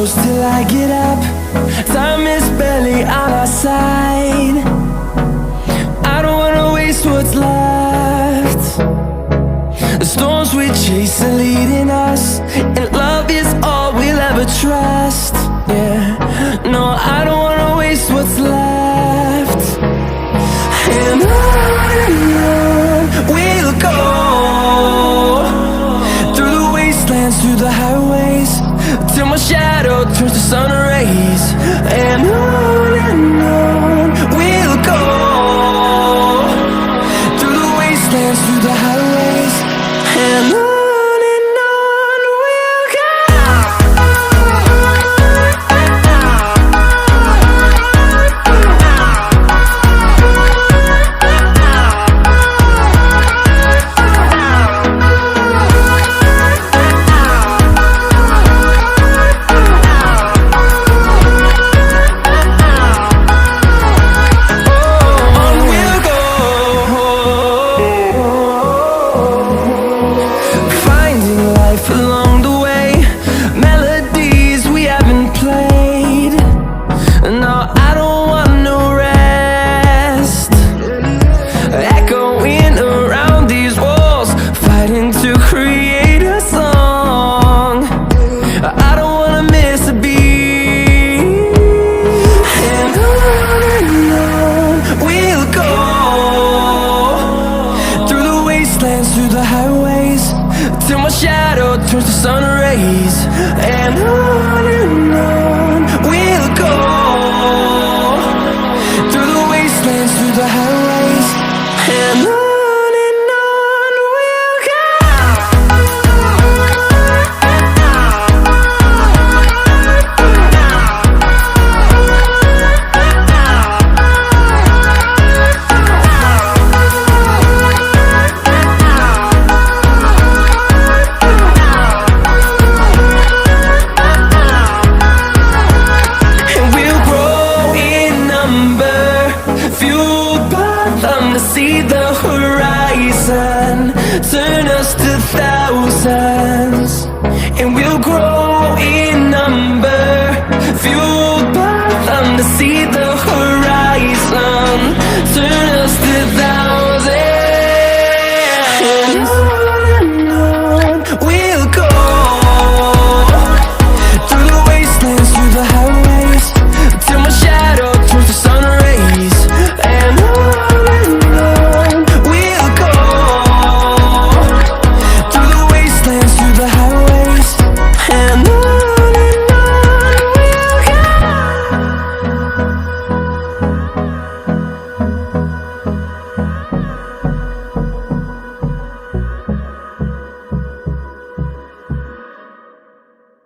close till I get up. Time is barely on our side. I don't wanna waste what's left. The storms we chase are leading us, and love is all we'll ever trust. Yeah, no, I don't wanna waste what's left. And on we'll go, through the wastelands, through the highways, till my shadow turns to sun rays. And on we'll go, through the wastelands, through the highways, and on we'll go. Through the highways, till my shadow turns to sun rays. And on we'll go, through the wastelands, through the highways, and on we'll go. See the horizon, turn us to thousands, and we'll grow in number, fueled by them to see the horizon.